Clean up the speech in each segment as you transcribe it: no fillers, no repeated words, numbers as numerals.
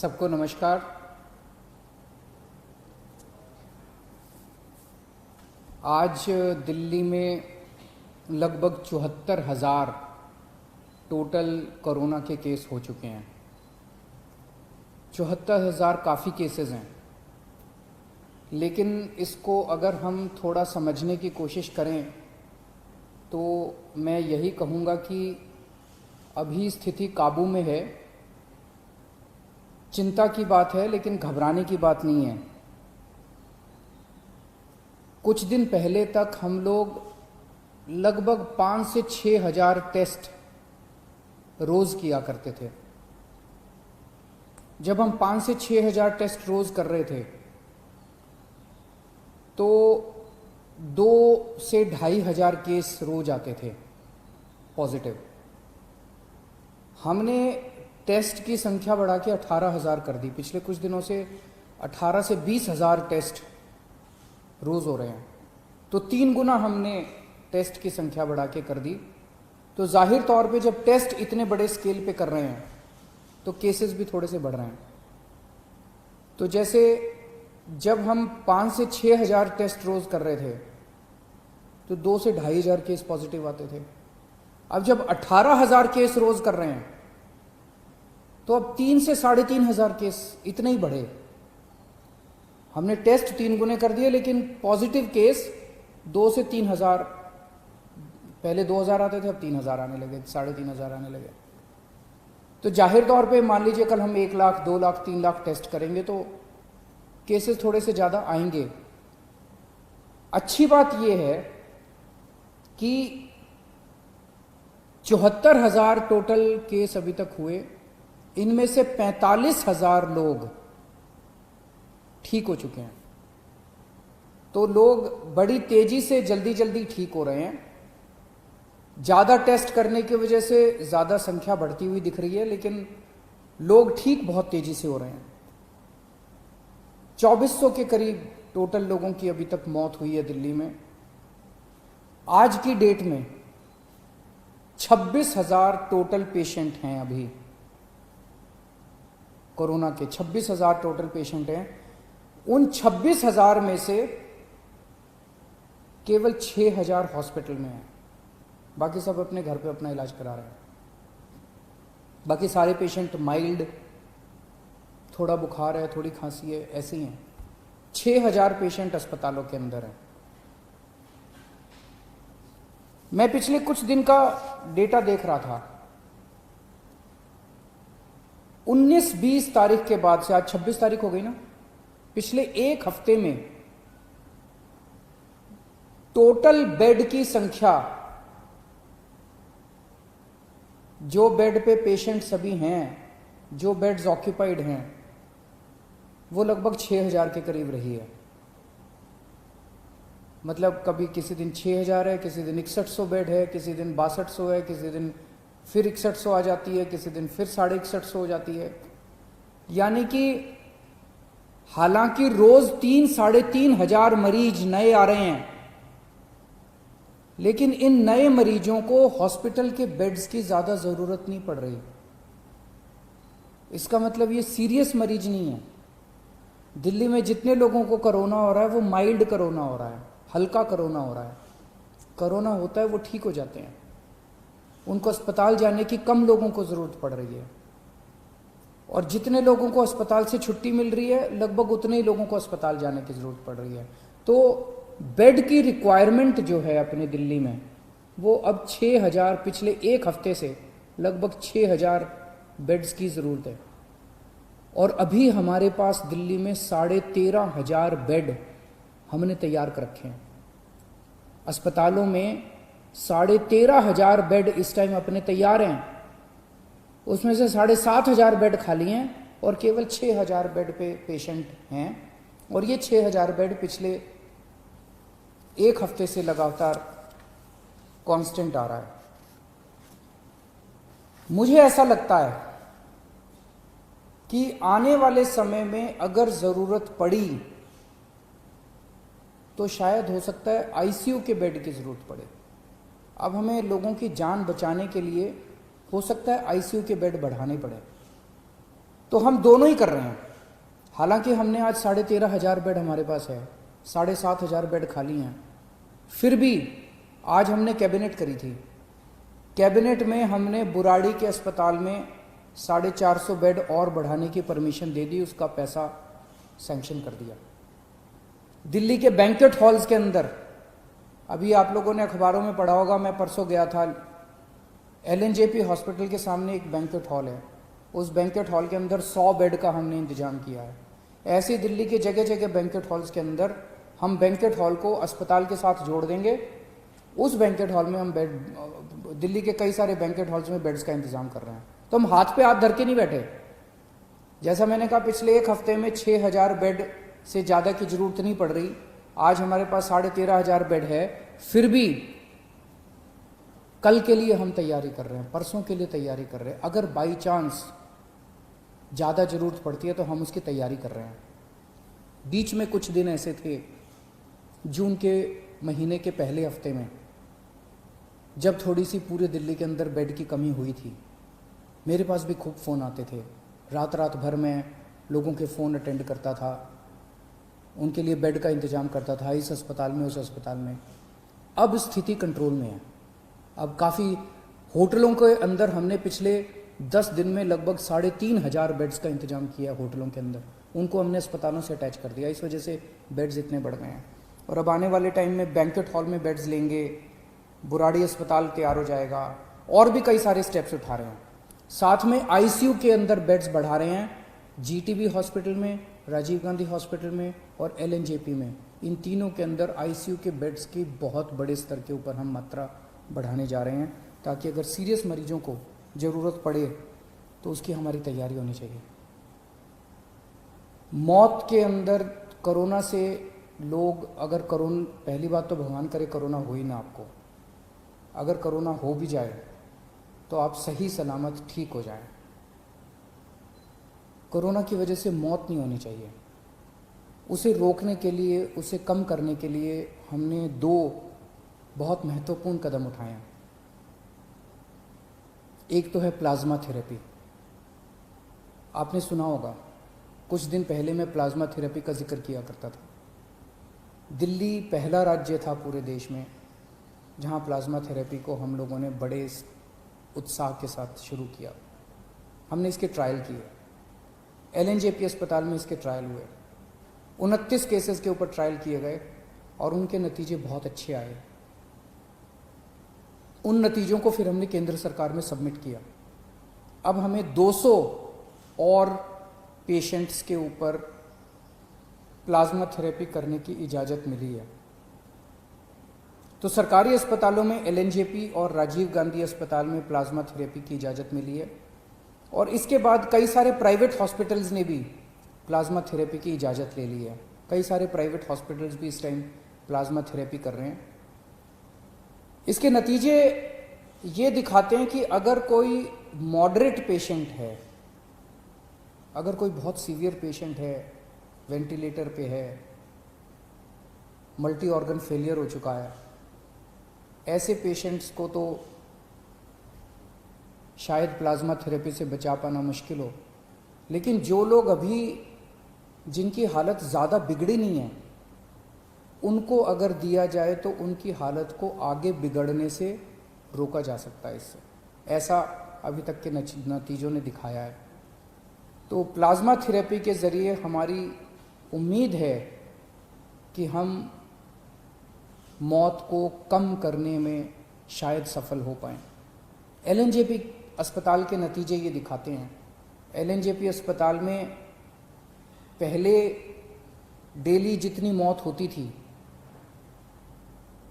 सबको नमस्कार। आज दिल्ली में लगभग 74,000 टोटल कोरोना के केस हो चुके हैं। 74,000 काफ़ी केसेस हैं, लेकिन इसको अगर हम थोड़ा समझने की कोशिश करें तो मैं यही कहूँगा कि अभी स्थिति काबू में है। चिंता की बात है, लेकिन घबराने की बात नहीं है। कुछ दिन पहले तक हम लोग लगभग 5 से 6 हज़ार टेस्ट रोज़ किया करते थे। जब हम 5 से 6 हज़ार टेस्ट रोज़ कर रहे थे तो 2 से 2,500 केस रोज आते थे पॉजिटिव। हमने टेस्ट की संख्या बढ़ा के 18,000 कर दी। पिछले कुछ दिनों से 18 से 20,000 टेस्ट रोज़ हो रहे हैं, तो 3 गुना हमने टेस्ट की संख्या बढ़ा के कर दी। तो जाहिर तौर पे जब टेस्ट इतने बड़े स्केल पे कर रहे हैं तो केसेस भी थोड़े से बढ़ रहे हैं। तो जैसे जब हम 5 से 6 हज़ार टेस्ट रोज़ कर रहे थे तो 2 से 2,500 केस पॉजिटिव आते थे। अब जब 18,000 केस रोज़ कर रहे हैं तो अब 3 से 3,500 केस इतने ही बढ़े। हमने टेस्ट 3 गुने कर दिए, लेकिन पॉजिटिव केस 2 से 3,000, पहले 2,000 आते थे, अब 3,000 आने लगे, 3,500 आने लगे। तो जाहिर तौर पे मान लीजिए कल हम 1 लाख, 2 लाख, 3 लाख टेस्ट करेंगे तो केसेस थोड़े से ज़्यादा आएंगे। अच्छी बात यह है कि 74,000 टोटल केस अभी तक हुए, इनमें से 45,000 लोग ठीक हो चुके हैं। तो लोग बड़ी तेजी से जल्दी जल्दी ठीक हो रहे हैं। ज़्यादा टेस्ट करने की वजह से ज़्यादा संख्या बढ़ती हुई दिख रही है, लेकिन लोग ठीक बहुत तेजी से हो रहे हैं। 2400 के करीब टोटल लोगों की अभी तक मौत हुई है दिल्ली में। आज की डेट में 26,000 टोटल पेशेंट हैं। अभी कोरोना के 26,000 टोटल पेशेंट हैं। उन 26,000 में से केवल 6,000 हॉस्पिटल में हैं, बाकी सब अपने घर पे अपना इलाज करा रहे हैं। बाकी सारे पेशेंट माइल्ड, थोड़ा बुखार है, थोड़ी खांसी है, ऐसे ही हैं। 6,000 पेशेंट अस्पतालों के अंदर हैं। मैं पिछले कुछ दिन का डेटा देख रहा था। 19-20 तारीख के बाद से, आज 26 तारीख हो गई ना, पिछले एक हफ्ते में टोटल बेड की संख्या, जो बेड पे पेशेंट सभी हैं, जो बेड्स ऑक्यूपाइड हैं, वो लगभग 6,000 के करीब रही है। मतलब कभी किसी दिन 6,000 है, किसी दिन 6100 बेड है, किसी दिन 6200 है, किसी दिन फिर 6100 आ जाती है, किसी दिन फिर 6150 हो जाती है। यानी कि हालांकि रोज 3-3,500 मरीज नए आ रहे हैं, लेकिन इन नए मरीजों को हॉस्पिटल के बेड्स की ज्यादा जरूरत नहीं पड़ रही। इसका मतलब ये सीरियस मरीज नहीं है। दिल्ली में जितने लोगों को कोरोना हो रहा है वो माइल्ड कोरोना हो रहा है, हल्का कोरोना हो रहा है। कोरोना होता है वो ठीक हो जाते हैं, उनको अस्पताल जाने की कम लोगों को ज़रूरत पड़ रही है। और जितने लोगों को अस्पताल से छुट्टी मिल रही है, लगभग उतने ही लोगों को अस्पताल जाने की ज़रूरत पड़ रही है। तो बेड की रिक्वायरमेंट जो है अपने दिल्ली में, वो अब 6,000, पिछले एक हफ्ते से लगभग 6,000 बेड्स की ज़रूरत है। और अभी हमारे पास दिल्ली में 13,500 बेड हमने तैयार कर रखे हैं। अस्पतालों में 13,500 बेड इस टाइम अपने तैयार हैं। उसमें से 7,500 बेड खाली हैं और केवल 6,000 बेड पे पेशेंट हैं। और ये 6,000 बेड पिछले एक हफ्ते से लगातार कांस्टेंट आ रहा है। मुझे ऐसा लगता है कि आने वाले समय में अगर ज़रूरत पड़ी तो शायद हो सकता है आईसीयू के बेड की ज़रूरत पड़े। अब हमें लोगों की जान बचाने के लिए हो सकता है आईसीयू के बेड बढ़ाने पड़े, तो हम दोनों ही कर रहे हैं। हालांकि हमने आज 13,500 बेड हमारे पास है, 7,500 बेड खाली हैं, फिर भी आज हमने कैबिनेट करी थी। कैबिनेट में हमने बुराड़ी के अस्पताल में 450 बेड और बढ़ाने की परमिशन दे दी, उसका पैसा सैंक्शन कर दिया। दिल्ली के बैंक्वेट हॉल्स के अंदर, अभी आप लोगों ने अखबारों में पढ़ा होगा, मैं परसों गया था, एलएनजेपी हॉस्पिटल के सामने एक बैंक्वेट हॉल है, उस बैंक्वेट हॉल के अंदर 100 बेड का हमने इंतजाम किया है। ऐसे दिल्ली के जगह जगह बैंक्वेट हॉल्स के अंदर हम बैंक्वेट हॉल को अस्पताल के साथ जोड़ देंगे। उस बैंक्वेट हॉल में हम बेड, दिल्ली के कई सारे बैंक्वेट हॉल्स में बेड्स का इंतजाम कर रहे हैं। तो हम हाथ पे हाथ धर के नहीं बैठे। जैसा मैंने कहा, पिछले एक हफ्ते में 6,000 बेड से ज़्यादा की जरूरत नहीं पड़ रही। आज हमारे पास 13,500 बेड है, फिर भी कल के लिए हम तैयारी कर रहे हैं, परसों के लिए तैयारी कर रहे हैं। अगर बाई चांस ज़्यादा ज़रूरत पड़ती है तो हम उसकी तैयारी कर रहे हैं। बीच में कुछ दिन ऐसे थे, जून के महीने के पहले हफ्ते में, जब थोड़ी सी पूरे दिल्ली के अंदर बेड की कमी हुई थी, मेरे पास भी खूब फ़ोन आते थे। रात रात भर में लोगों के फ़ोन अटेंड करता था, उनके लिए बेड का इंतज़ाम करता था, इस अस्पताल में, उस अस्पताल में। अब स्थिति कंट्रोल में है। अब काफ़ी होटलों के अंदर हमने पिछले 10 दिन में लगभग 3,500 बेड्स का इंतजाम किया होटलों के अंदर, उनको हमने अस्पतालों से अटैच कर दिया। इस वजह से बेड्स इतने बढ़ गए हैं। और अब आने वाले टाइम में बैंक्वेट हॉल में बेड्स लेंगे, बुराड़ी अस्पताल तैयार हो जाएगा, और भी कई सारे स्टेप्स उठा रहे हैं। साथ में आईसीयू के अंदर बेड्स बढ़ा रहे हैं, जीटीबी हॉस्पिटल में, राजीव गांधी हॉस्पिटल में और एलएनजेपी में। इन तीनों के अंदर आईसीयू के बेड्स की बहुत बड़े स्तर के ऊपर हम मात्रा बढ़ाने जा रहे हैं, ताकि अगर सीरियस मरीजों को ज़रूरत पड़े तो उसकी हमारी तैयारी होनी चाहिए। मौत के अंदर कोरोना से लोग, अगर कोरोना, पहली बात तो भगवान करे कोरोना हो ही ना आपको, अगर कोरोना हो भी जाए तो आप सही सलामत ठीक हो जाएं। कोरोना की वजह से मौत नहीं होनी चाहिए। उसे रोकने के लिए, उसे कम करने के लिए हमने 2 बहुत महत्वपूर्ण कदम उठाए हैं। एक तो है प्लाज्मा थेरेपी। आपने सुना होगा, कुछ दिन पहले मैं प्लाज्मा थेरेपी का जिक्र किया करता था। दिल्ली पहला राज्य था पूरे देश में जहां प्लाज्मा थेरेपी को हम लोगों ने बड़े उत्साह के साथ शुरू किया। हमने इसके ट्रायल किए, एलएनजेपी अस्पताल में इसके ट्रायल हुए। 29 केसेस के ऊपर ट्रायल किए गए और उनके नतीजे बहुत अच्छे आए। उन नतीजों को फिर हमने केंद्र सरकार में सबमिट किया। अब हमें 200 और पेशेंट्स के ऊपर प्लाज्मा थेरेपी करने की इजाज़त मिली है। तो सरकारी अस्पतालों में एलएनजेपी और राजीव गांधी अस्पताल में प्लाज्मा थेरेपी की इजाज़त मिली है, और इसके बाद कई सारे प्राइवेट हॉस्पिटल्स ने भी प्लाज्मा थेरेपी की इजाज़त ले ली है। कई सारे प्राइवेट हॉस्पिटल्स भी इस टाइम प्लाज्मा थेरेपी कर रहे हैं। इसके नतीजे ये दिखाते हैं कि अगर कोई मॉडरेट पेशेंट है, अगर कोई बहुत सीवियर पेशेंट है, वेंटिलेटर पे है, मल्टी ऑर्गन फेलियर हो चुका है, ऐसे पेशेंट्स को तो शायद प्लाज्मा थेरेपी से बचा पाना मुश्किल हो। लेकिन जो लोग अभी, जिनकी हालत ज़्यादा बिगड़ी नहीं है, उनको अगर दिया जाए तो उनकी हालत को आगे बिगड़ने से रोका जा सकता है इससे। ऐसा अभी तक के नतीजों ने दिखाया है। तो प्लाज्मा थेरेपी के ज़रिए हमारी उम्मीद है कि हम मौत को कम करने में शायद सफल हो पाएँ। एलएनजेपी अस्पताल के नतीजे ये दिखाते हैं। एलएनजेपी अस्पताल में पहले डेली जितनी मौत होती थी,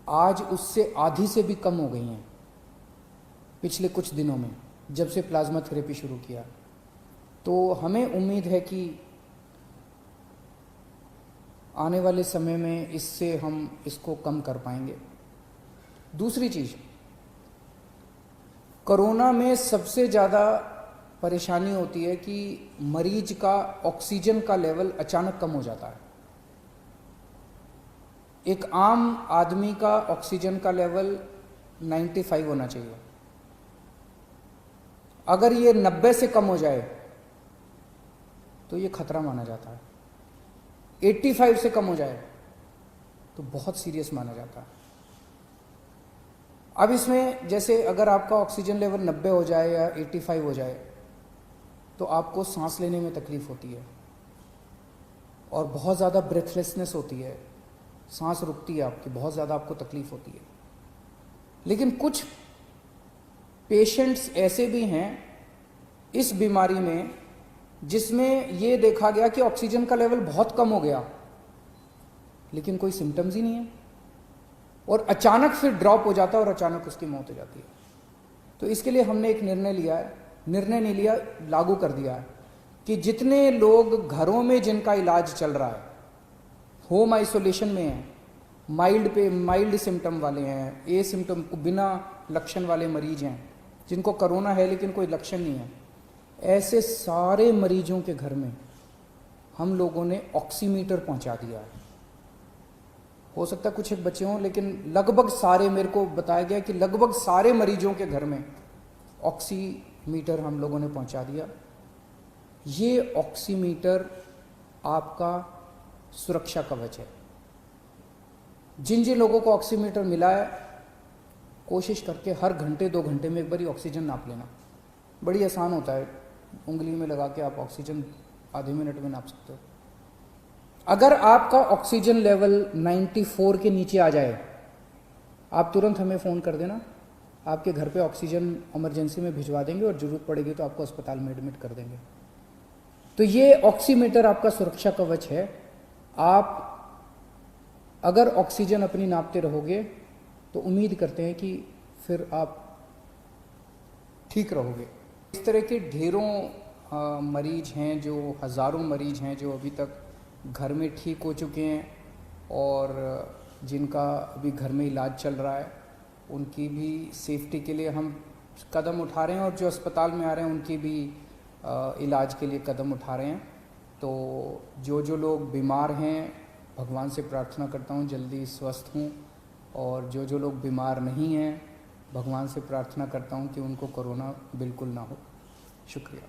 आज उससे आधी से भी कम हो गई हैं पिछले कुछ दिनों में, जब से प्लाज्मा थेरेपी शुरू किया। तो हमें उम्मीद है कि आने वाले समय में इससे हम इसको कम कर पाएंगे। दूसरी चीज़, कोरोना में सबसे ज़्यादा परेशानी होती है कि मरीज का ऑक्सीजन का लेवल अचानक कम हो जाता है। एक आम आदमी का ऑक्सीजन का लेवल 95 होना चाहिए। अगर ये 90 से कम हो जाए तो ये खतरा माना जाता है। 85 से कम हो जाए तो बहुत सीरियस माना जाता है। अब इसमें जैसे अगर आपका ऑक्सीजन लेवल 90 हो जाए या 85 हो जाए तो आपको सांस लेने में तकलीफ होती है और बहुत ज़्यादा ब्रेथलेसनेस होती है, सांस रुकती है आपकी, बहुत ज़्यादा आपको तकलीफ होती है। लेकिन कुछ पेशेंट्स ऐसे भी हैं इस बीमारी में जिसमें ये देखा गया कि ऑक्सीजन का लेवल बहुत कम हो गया लेकिन कोई सिम्टम्स ही नहीं है और अचानक फिर ड्रॉप हो जाता है और अचानक उसकी मौत हो जाती है। तो इसके लिए हमने एक निर्णय लिया है, निर्णय नहीं लिया, लागू कर दिया है कि जितने लोग घरों में जिनका इलाज चल रहा है, होम आइसोलेशन में हैं, माइल्ड सिम्टम वाले हैं, ए सिम्टम बिना लक्षण वाले मरीज हैं, जिनको कोरोना है लेकिन कोई लक्षण नहीं है, ऐसे सारे मरीजों के घर में हम लोगों ने ऑक्सीमीटर पहुंचा दिया है। हो सकता है कुछ एक बच्चे हों लेकिन लगभग सारे, मेरे को बताया गया कि लगभग सारे मरीजों के घर में ऑक्सीमीटर हम लोगों ने पहुंचा दिया। ये ऑक्सीमीटर आपका सुरक्षा कवच है। जिन जिन लोगों को ऑक्सीमीटर मिला है, कोशिश करके हर घंटे 2 घंटे में एक बार ऑक्सीजन नाप लेना। बड़ी आसान होता है, उंगली में लगा के आप ऑक्सीजन आधे मिनट में नाप सकते हो। अगर आपका ऑक्सीजन लेवल 94 के नीचे आ जाए, आप तुरंत हमें फ़ोन कर देना, आपके घर पे ऑक्सीजन इमरजेंसी में भिजवा देंगे और ज़रूरत पड़ेगी तो आपको अस्पताल में एडमिट कर देंगे। तो ये ऑक्सीमीटर आपका सुरक्षा कवच है। आप अगर ऑक्सीजन अपनी नापते रहोगे तो उम्मीद करते हैं कि फिर आप ठीक रहोगे। इस तरह के ढेरों मरीज हैं, जो हज़ारों मरीज हैं जो अभी तक घर में ठीक हो चुके हैं और जिनका अभी घर में इलाज चल रहा है, उनकी भी सेफ्टी के लिए हम कदम उठा रहे हैं और जो अस्पताल में आ रहे हैं उनकी भी इलाज के लिए कदम उठा रहे हैं। तो जो लोग बीमार हैं, भगवान से प्रार्थना करता हूँ जल्दी स्वस्थ हों, और जो लोग बीमार नहीं हैं, भगवान से प्रार्थना करता हूँ कि उनको कोरोना बिल्कुल ना हो। शुक्रिया।